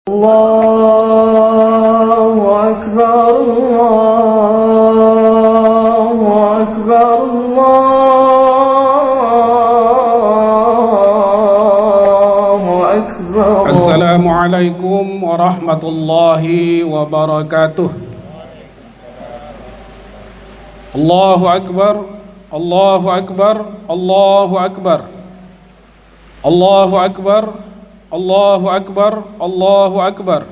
الله أكبر الله أكبر الله أكبر. السلام عليكم ورحمة الله وبركاته. الله أكبر الله أكبر الله أكبر الله أكبر الله أكبر الله أكبر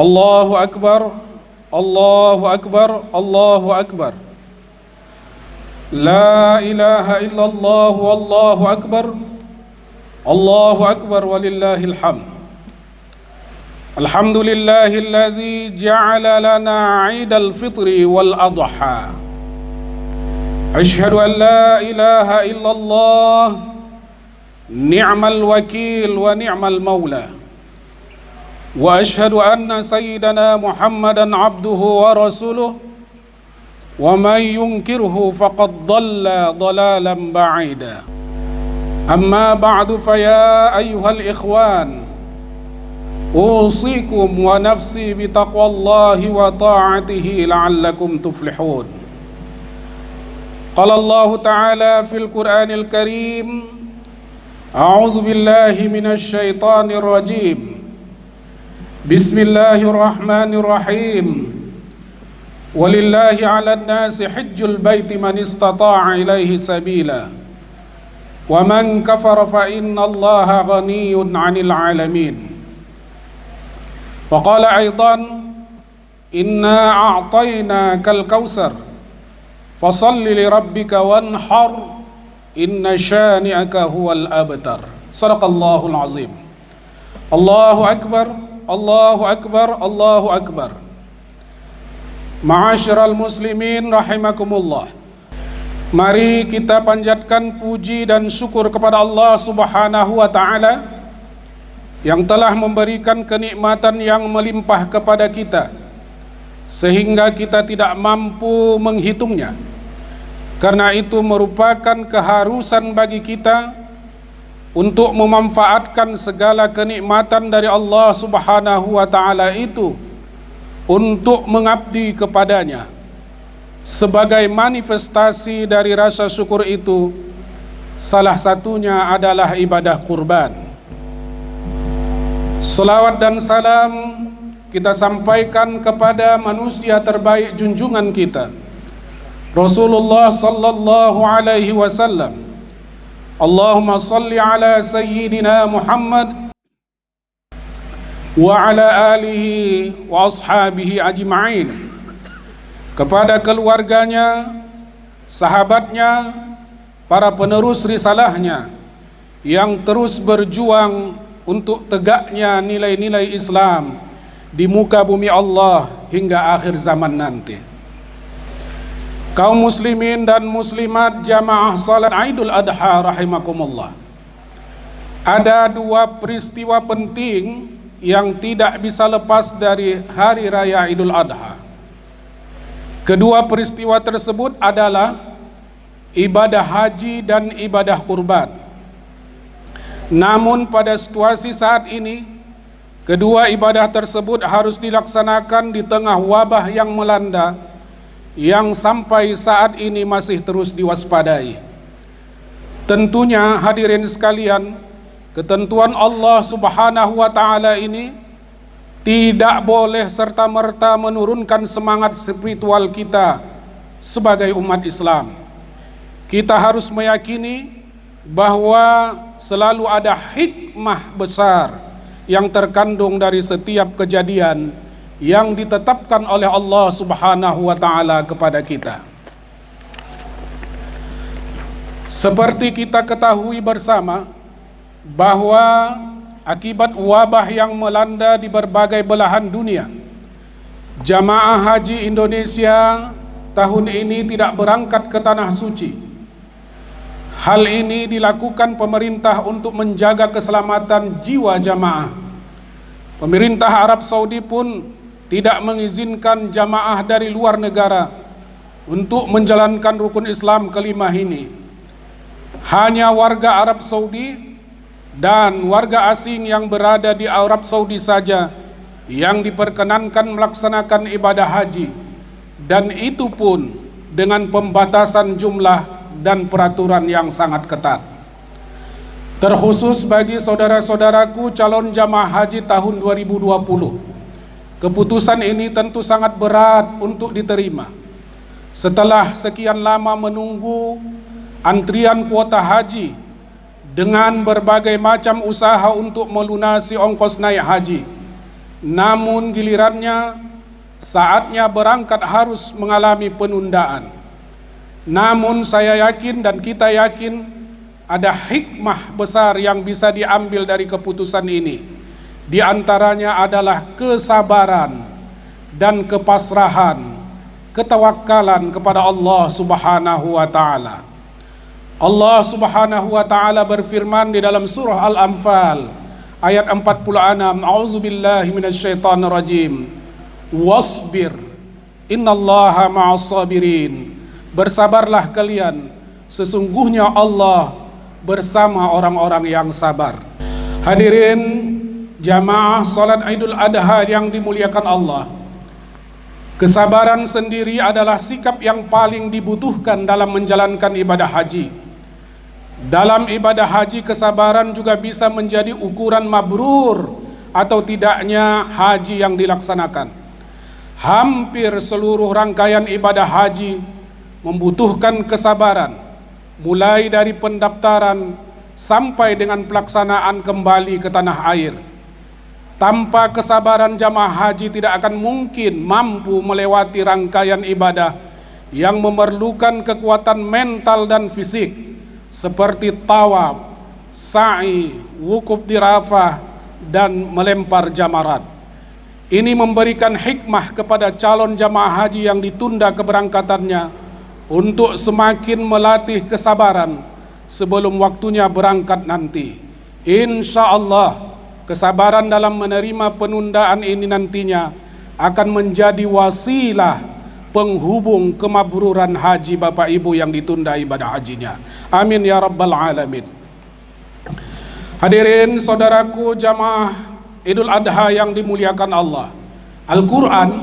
الله أكبر الله أكبر الله أكبر. لا إله إلا الله والله أكبر الله أكبر ولله الحمد. الحمد لله الذي جعل لنا عيد الفطر والأضحى. أشهد أن لا إله إلا الله نعم الوكيل ونعم المولى. وأشهد أن سيدنا محمدا عبده ورسوله ومن ينكره فقد ضل ضلالا بعيدا. أما بعد فيا أيها الإخوان أوصيكم ونفسي بتقوى الله وطاعته لعلكم تفلحون. قال الله تعالى في القرآن الكريم: أعوذ بالله من الشيطان الرجيم. بسم الله الرحمن الرحيم. ولله على الناس حج البيت من استطاع إليه سبيلا ومن كفر فإن الله غني عن العالمين. وقال أيضا: إنا أعطيناك الكوثر فصل لربك وانحر إن شانئك هو الأبتر. صدق الله العظيم. الله أكبر الله أكبر الله أكبر. Ma'asyiral muslimin rahimakumullah. Mari kita panjatkan puji dan syukur kepada Allah Subhanahu wa taala yang telah memberikan kenikmatan yang melimpah kepada kita sehingga kita tidak mampu menghitungnya. Karena itu merupakan keharusan bagi kita untuk memanfaatkan segala kenikmatan dari Allah Subhanahu wa taala itu untuk mengabdi kepadanya. Sebagai manifestasi dari rasa syukur itu, salah satunya adalah ibadah kurban. Salawat dan salam kita sampaikan kepada manusia terbaik junjungan kita, Rasulullah sallallahu alaihi wasallam. Allahumma salli ala sayyidina Muhammad wa ala alihi wa ashabihi ajma'in. Kepada keluarganya, sahabatnya, para penerus risalahnya yang terus berjuang untuk tegaknya nilai-nilai Islam di muka bumi Allah hingga akhir zaman nanti. Kaum muslimin dan muslimat jamaah salat Idul Adha rahimakumullah. Ada dua peristiwa penting yang tidak bisa lepas dari hari raya Idul Adha. Kedua peristiwa tersebut adalah ibadah haji dan ibadah kurban. Namun pada situasi saat ini, kedua ibadah tersebut harus dilaksanakan di tengah wabah yang melanda, yang sampai saat ini masih terus diwaspadai. Tentunya hadirin sekalian, ketentuan Allah Subhanahu wa taala ini tidak boleh serta-merta menurunkan semangat spiritual kita sebagai umat Islam. Kita harus meyakini bahwa selalu ada hikmah besar yang terkandung dari setiap kejadian yang ditetapkan oleh Allah Subhanahu wa taala kepada kita. Seperti kita ketahui bersama bahwa akibat wabah yang melanda di berbagai belahan dunia, jamaah haji Indonesia tahun ini tidak berangkat ke tanah suci. Hal ini dilakukan pemerintah untuk menjaga keselamatan jiwa jamaah. Pemerintah Arab Saudi pun tidak mengizinkan jamaah dari luar negara untuk menjalankan rukun Islam kelima ini. Hanya warga Arab Saudi dan warga asing yang berada di Arab Saudi saja yang diperkenankan melaksanakan ibadah haji, dan itu pun dengan pembatasan jumlah dan peraturan yang sangat ketat. Terkhusus bagi saudara-saudaraku calon jamaah haji tahun 2020, keputusan ini tentu sangat berat untuk diterima. Setelah sekian lama menunggu antrian kuota haji dengan berbagai macam usaha untuk melunasi ongkos naik haji, namun gilirannya saatnya berangkat harus mengalami penundaan. Namun saya yakin dan kita yakin ada hikmah besar yang bisa diambil dari keputusan ini. Di antaranya adalah kesabaran dan kepasrahan, ketawakkalan kepada Allah Subhanahu wa taala. Allah Subhanahu wa taala berfirman di dalam surah Al-Anfal ayat 46, A'udzubillahi minasyaitonir rajim. Wasbir innallaha ma'as sabirin. Bersabarlah kalian, sesungguhnya Allah bersama orang-orang yang sabar. Hadirin jamaah salat Idul Adha yang dimuliakan Allah, kesabaran sendiri adalah sikap yang paling dibutuhkan dalam menjalankan ibadah haji. Dalam ibadah haji, kesabaran juga bisa menjadi ukuran mabrur atau tidaknya haji yang dilaksanakan. Hampir seluruh rangkaian ibadah haji membutuhkan kesabaran, mulai dari pendaftaran sampai dengan pelaksanaan kembali ke tanah air. Tanpa kesabaran jamaah haji tidak akan mungkin mampu melewati rangkaian ibadah yang memerlukan kekuatan mental dan fisik seperti tawaf, sa'i, wukuf di Arafah, dan melempar jamarat. Ini memberikan hikmah kepada calon jamaah haji yang ditunda keberangkatannya untuk semakin melatih kesabaran sebelum waktunya berangkat nanti. Insya Allah, kesabaran dalam menerima penundaan ini nantinya akan menjadi wasilah penghubung kemabruran haji Bapak Ibu yang ditunda ibadah hajinya. Amin ya rabbal alamin. Hadirin saudaraku jamaah Idul Adha yang dimuliakan Allah, Al-Quran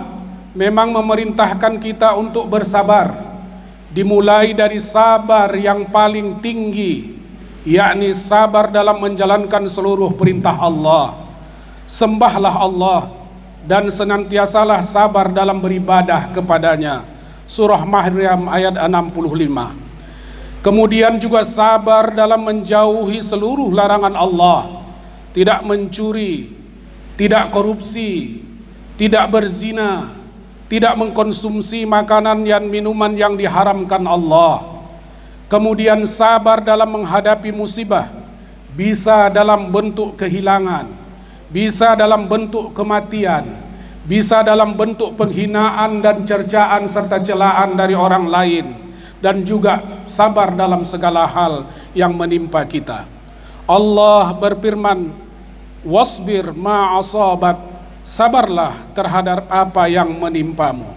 memang memerintahkan kita untuk bersabar, dimulai dari sabar yang paling tinggi, yakni sabar dalam menjalankan seluruh perintah Allah. Sembahlah Allah dan senantiasalah sabar dalam beribadah kepadanya. Surah Maryam ayat 65. Kemudian juga sabar dalam menjauhi seluruh larangan Allah, tidak mencuri, tidak korupsi, tidak berzina, tidak mengkonsumsi makanan dan minuman yang diharamkan Allah. Kemudian sabar dalam menghadapi musibah, bisa dalam bentuk kehilangan, bisa dalam bentuk kematian, bisa dalam bentuk penghinaan dan cercaan serta celaan dari orang lain, dan juga sabar dalam segala hal yang menimpa kita. Allah berfirman, wasbir ma'asabak, sabarlah terhadap apa yang menimpamu.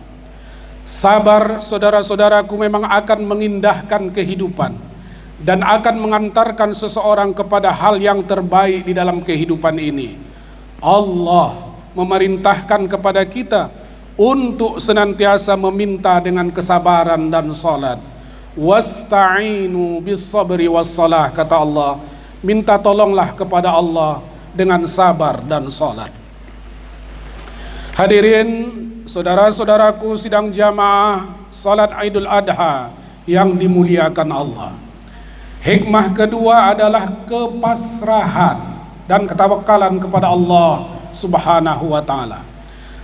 Sabar, saudara-saudaraku, memang akan mengindahkan kehidupan dan akan mengantarkan seseorang kepada hal yang terbaik di dalam kehidupan ini. Allah memerintahkan kepada kita untuk senantiasa meminta dengan kesabaran dan salat. Wasta'inu bis sabri was salah, kata Allah, minta tolonglah kepada Allah dengan sabar dan salat. Hadirin saudara-saudaraku sidang jamaah salat Idul Adha yang dimuliakan Allah, hikmah kedua adalah kepasrahan dan ketawakkalan kepada Allah Subhanahu wa taala.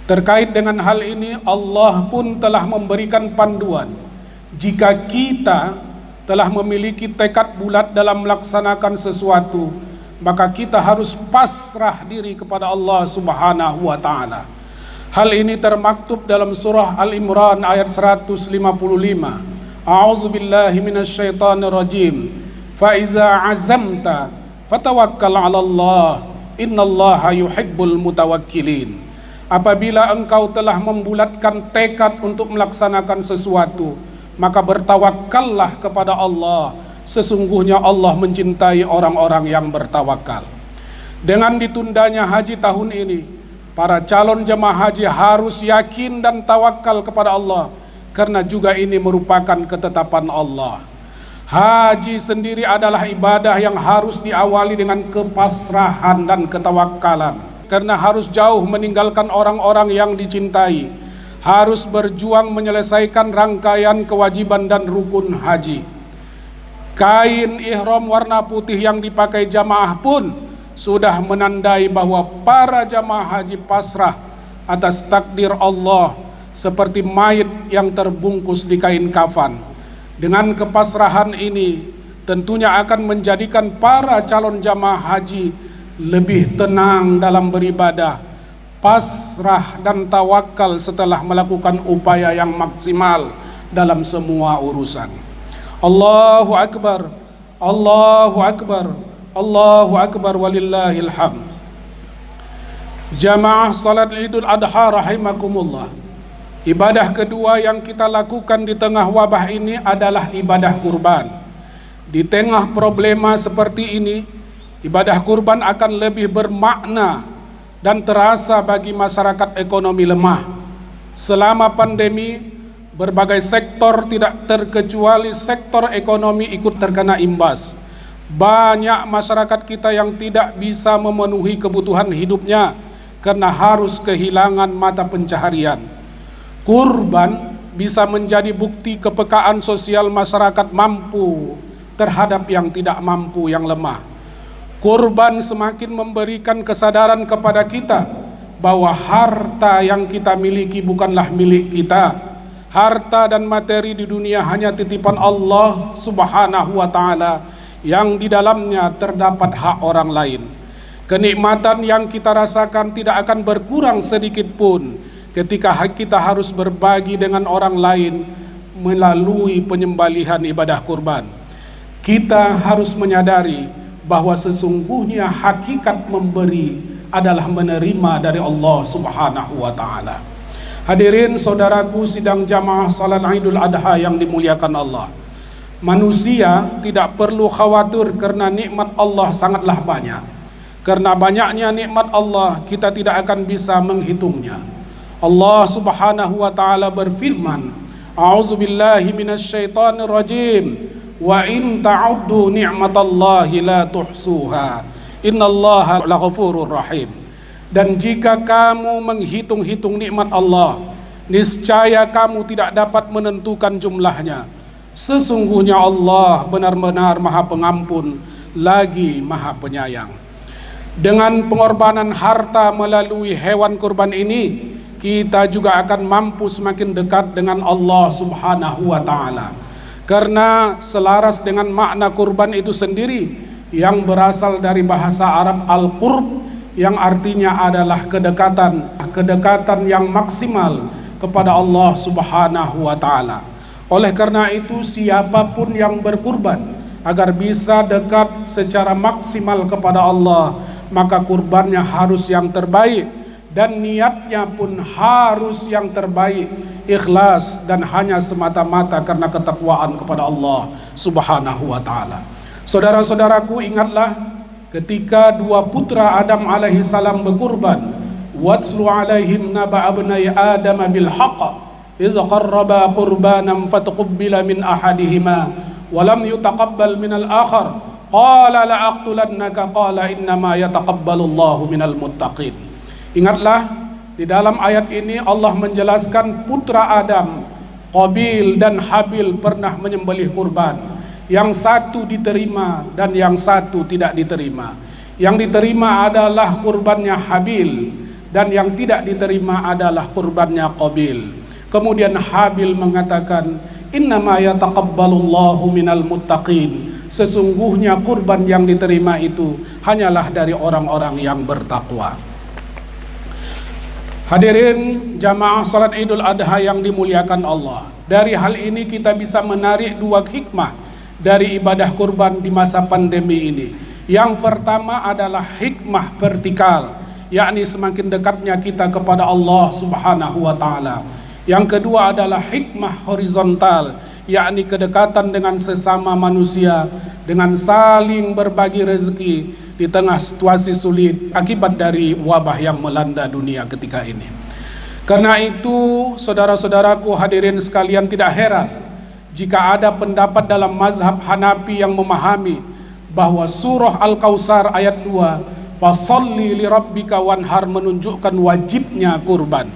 Terkait dengan hal ini, Allah pun telah memberikan panduan. Jika kita telah memiliki tekad bulat dalam melaksanakan sesuatu, maka kita harus pasrah diri kepada Allah Subhanahu wa taala. Hal ini termaktub dalam surah Al-Imran ayat 155. A'udzubillahi minasyaitonir rajim. Fa idza azamta fatawakkal 'ala Allah, innallaha yuhibbul mutawakkilin. Apabila engkau telah membulatkan tekad untuk melaksanakan sesuatu, maka bertawakkallah kepada Allah. Sesungguhnya Allah mencintai orang-orang yang bertawakal. Dengan ditundanya haji tahun ini, para calon jemaah haji harus yakin dan tawakal kepada Allah, karena juga ini merupakan ketetapan Allah. Haji sendiri adalah ibadah yang harus diawali dengan kepasrahan dan ketawakalan, karena harus jauh meninggalkan orang-orang yang dicintai, harus berjuang menyelesaikan rangkaian kewajiban dan rukun haji. Kain ihram warna putih yang dipakai jamaah pun sudah menandai bahwa para jamaah haji pasrah atas takdir Allah, seperti mayit yang terbungkus di kain kafan. Dengan kepasrahan ini tentunya akan menjadikan para calon jamaah haji lebih tenang dalam beribadah, pasrah dan tawakal setelah melakukan upaya yang maksimal dalam semua urusan. Allahu Akbar, Allahu Akbar, Allahu Akbar, walillahil hamd. Jamaah salat Idul Adha rahimakumullah. Ibadah kedua yang kita lakukan di tengah wabah ini adalah ibadah kurban. Di tengah problema seperti ini, ibadah kurban akan lebih bermakna dan terasa bagi masyarakat ekonomi lemah. Selama pandemi, berbagai sektor tidak terkecuali sektor ekonomi ikut terkena imbas. Banyak masyarakat kita yang tidak bisa memenuhi kebutuhan hidupnya karena harus kehilangan mata pencaharian. Kurban bisa menjadi bukti kepekaan sosial masyarakat mampu terhadap yang tidak mampu, yang lemah. Kurban semakin memberikan kesadaran kepada kita bahwa harta yang kita miliki bukanlah milik kita. Harta dan materi di dunia hanya titipan Allah Subhanahu wa ta'ala, yang di dalamnya terdapat hak orang lain. Kenikmatan yang kita rasakan tidak akan berkurang sedikit pun ketika kita harus berbagi dengan orang lain melalui penyembelihan ibadah kurban. Kita harus menyadari bahwa sesungguhnya hakikat memberi adalah menerima dari Allah Subhanahu wa ta'ala. Hadirin saudaraku sidang jamaah salat Idul Adha yang dimuliakan Allah. Manusia tidak perlu khawatir karena nikmat Allah sangatlah banyak. Karena banyaknya nikmat Allah, kita tidak akan bisa menghitungnya. Allah Subhanahu wa ta'ala berfirman, A'udzubillahi minasyaitonir rajim, wa in ta'uddu ni'matallahi la tuhsuha, innallaha laghafurur rahim. Dan jika kamu menghitung-hitung nikmat Allah, niscaya kamu tidak dapat menentukan jumlahnya. Sesungguhnya Allah benar-benar Maha Pengampun lagi Maha Penyayang. Dengan pengorbanan harta melalui hewan kurban ini, kita juga akan mampu semakin dekat dengan Allah Subhanahu wa ta'ala. Karena selaras dengan makna kurban itu sendiri yang berasal dari bahasa Arab al-qurb, yang artinya adalah kedekatan yang maksimal kepada Allah Subhanahu wa ta'ala. Oleh karena itu, siapapun yang berkurban agar bisa dekat secara maksimal kepada Allah, maka kurbannya harus yang terbaik dan niatnya pun harus yang terbaik, ikhlas dan hanya semata-mata karena ketakwaan kepada Allah Subhanahu wa ta'ala. Saudara-saudaraku, ingatlah ketika dua putra Adam alaihi salam berkurban, watslu alaihim naba abnai Adam bil haqq idz qarraba qurbanan fataqabbala min ahadihima wa lam yutaqabbal min al-akhar qala la aqtulannaka qala innama yataqabbalu Allahu minal muttaqin. Ingatlah, di dalam ayat ini Allah menjelaskan putra Adam, Qabil dan Habil pernah menyembelih kurban. Yang satu diterima dan yang satu tidak diterima. Yang diterima adalah kurbannya Habil dan yang tidak diterima adalah kurbannya Qabil. Kemudian Habil mengatakan, innama yataqabbalullahu minal muttaqin. Sesungguhnya kurban yang diterima itu hanyalah dari orang-orang yang bertakwa. Hadirin jamaah salat Idul Adha yang dimuliakan Allah. Dari hal ini kita bisa menarik dua hikmah dari ibadah kurban di masa pandemi ini. Yang pertama adalah hikmah vertikal, yakni semakin dekatnya kita kepada Allah Subhanahu wa ta'ala. Yang kedua adalah hikmah horizontal, yakni kedekatan dengan sesama manusia, dengan saling berbagi rezeki di tengah situasi sulit akibat dari wabah yang melanda dunia ketika ini. Karena itu, saudara-saudaraku hadirin sekalian, tidak heran jika ada pendapat dalam mazhab Hanafi yang memahami bahwa surah Al-Kautsar ayat 2, "Fasholli lirabbika wanhar" menunjukkan wajibnya kurban.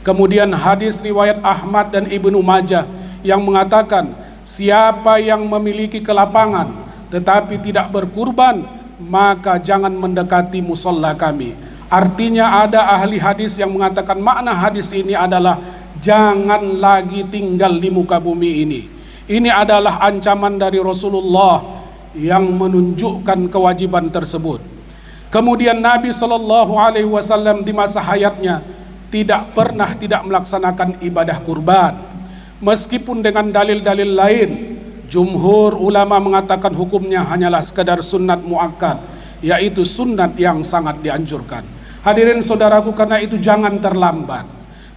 Kemudian hadis riwayat Ahmad dan Ibnu Majah yang mengatakan, siapa yang memiliki kelapangan tetapi tidak berkurban, maka jangan mendekati musalla kami. Artinya ada ahli hadis yang mengatakan makna hadis ini adalah jangan lagi tinggal di muka bumi ini. Ini adalah ancaman dari Rasulullah yang menunjukkan kewajiban tersebut. Kemudian Nabi SAW di masa hayatnya tidak pernah tidak melaksanakan ibadah kurban. Meskipun dengan dalil-dalil lain, jumhur ulama mengatakan hukumnya hanyalah sekadar sunnat muakkad, yaitu sunnat yang sangat dianjurkan. Hadirin saudaraku, karena itu jangan terlambat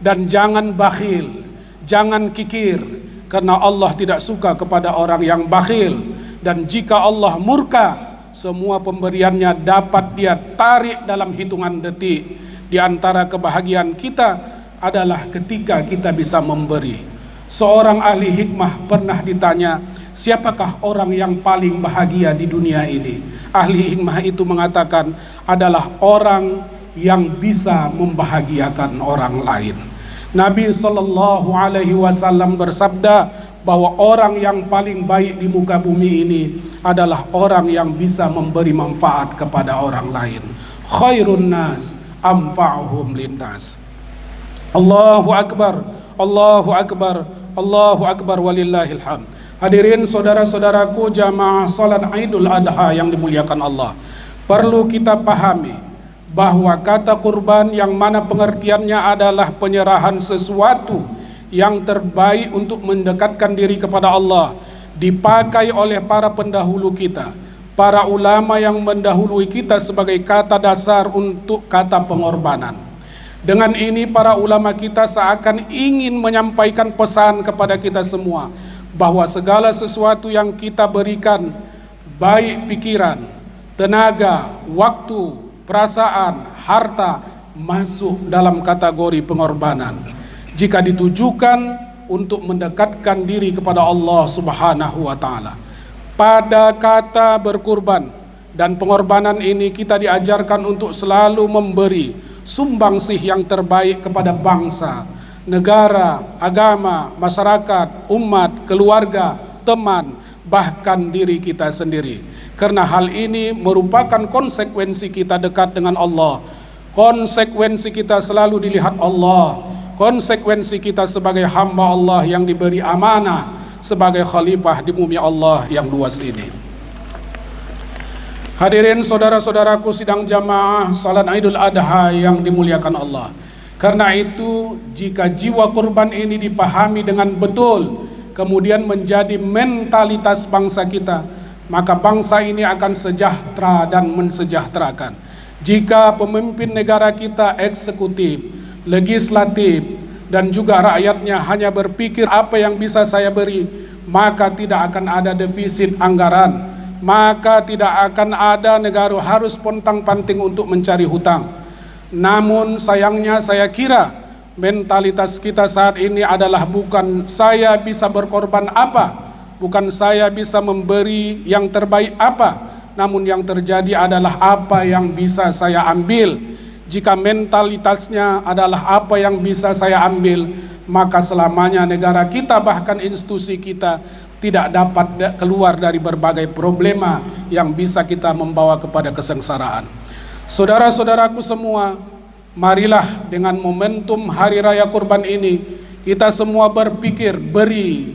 dan jangan bakhil, jangan kikir, karena Allah tidak suka kepada orang yang bakhil. Dan jika Allah murka, semua pemberiannya dapat dia tarik dalam hitungan detik. Di antara kebahagiaan kita adalah ketika kita bisa memberi. Seorang ahli hikmah pernah ditanya, siapakah orang yang paling bahagia di dunia ini? Ahli hikmah itu mengatakan adalah orang yang bisa membahagiakan orang lain. Nabi SAW bersabda bahwa orang yang paling baik di muka bumi ini adalah orang yang bisa memberi manfaat kepada orang lain. Khairun nas anfa'uhum linnas. Allahu akbar, Allahu akbar, Allahu akbar walillahil hamd. Hadirin saudara-saudaraku jamaah salat Idul Adha yang dimuliakan Allah, perlu kita pahami bahwa kata kurban yang mana pengertiannya adalah penyerahan sesuatu yang terbaik untuk mendekatkan diri kepada Allah, dipakai oleh para pendahulu kita, para ulama yang mendahului kita sebagai kata dasar untuk kata pengorbanan. Dengan ini para ulama kita seakan ingin menyampaikan pesan kepada kita semua bahwa segala sesuatu yang kita berikan, baik pikiran, tenaga, waktu, perasaan, harta, masuk dalam kategori pengorbanan jika ditujukan untuk mendekatkan diri kepada Allah Subhanahu wa taala. Pada kata berkurban dan pengorbanan ini kita diajarkan untuk selalu memberi sumbangsih yang terbaik kepada bangsa, negara, agama, masyarakat, umat, keluarga, teman, bahkan diri kita sendiri. Karena hal ini merupakan konsekuensi kita dekat dengan Allah, konsekuensi kita selalu dilihat Allah, konsekuensi kita sebagai hamba Allah yang diberi amanah sebagai khalifah di bumi Allah yang luas ini. Hadirin saudara-saudaraku sidang jamaah salat Idul Adha yang dimuliakan Allah. Karena itu jika jiwa kurban ini dipahami dengan betul, kemudian menjadi mentalitas bangsa kita, maka bangsa ini akan sejahtera dan mensejahterakan. Jika pemimpin negara kita, eksekutif, legislatif, dan juga rakyatnya hanya berpikir apa yang bisa saya beri, maka tidak akan ada defisit anggaran, maka tidak akan ada negara harus pontang-panting untuk mencari hutang. Namun sayangnya saya kira mentalitas kita saat ini adalah bukan saya bisa berkorban apa, bukan saya bisa memberi yang terbaik apa, namun yang terjadi adalah apa yang bisa saya ambil. Jika mentalitasnya adalah apa yang bisa saya ambil, maka selamanya negara kita bahkan institusi kita tidak dapat keluar dari berbagai problema yang bisa kita membawa kepada kesengsaraan. Saudara-saudaraku semua, marilah dengan momentum Hari Raya Kurban ini kita semua berpikir beri,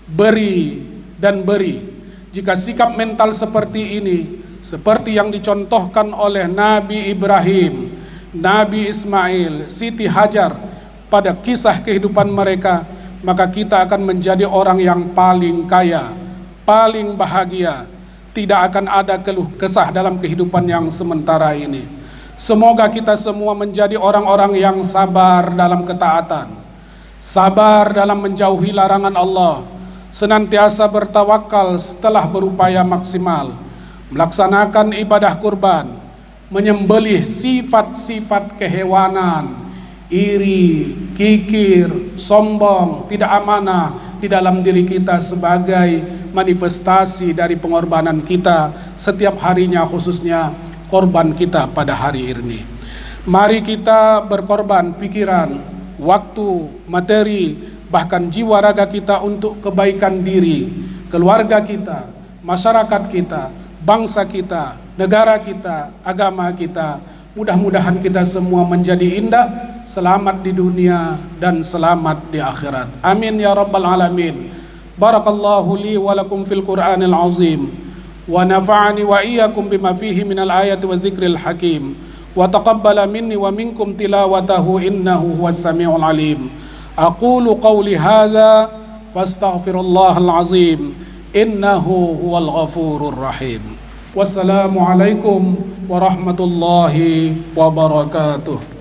beri, dan beri. Jika sikap mental seperti ini, seperti yang dicontohkan oleh Nabi Ibrahim, Nabi Ismail, Siti Hajar pada kisah kehidupan mereka, maka kita akan menjadi orang yang paling kaya, paling bahagia. Tidak akan ada keluh kesah dalam kehidupan yang sementara ini. Semoga kita semua menjadi orang-orang yang sabar dalam ketaatan, sabar dalam menjauhi larangan Allah, senantiasa bertawakal setelah berupaya maksimal melaksanakan ibadah kurban, menyembelih sifat-sifat kehewanan, iri, kikir, sombong, tidak amanah di dalam diri kita sebagai manifestasi dari pengorbanan kita setiap harinya, khususnya korban kita pada hari ini. Mari kita berkorban pikiran, waktu, materi, bahkan jiwa raga kita untuk kebaikan diri, keluarga kita, masyarakat kita, bangsa kita, negara kita, agama kita. Mudah-mudahan kita semua menjadi indah, selamat di dunia dan selamat di akhirat. Amin ya rabbal alamin. Barakallahu li wa lakum fil Qur'anil azim, wa nafa'ani wa iyyakum bima fihi minal ayati wa dzikril hakim, wa taqabbala minni wa minkum tilawatahu innahu huwas samiul alim. Aqulu qawli hadza fastaghfirullahal azim innahu huwal ghafurur rahim. Wassalamualaikum warahmatullahi wabarakatuh.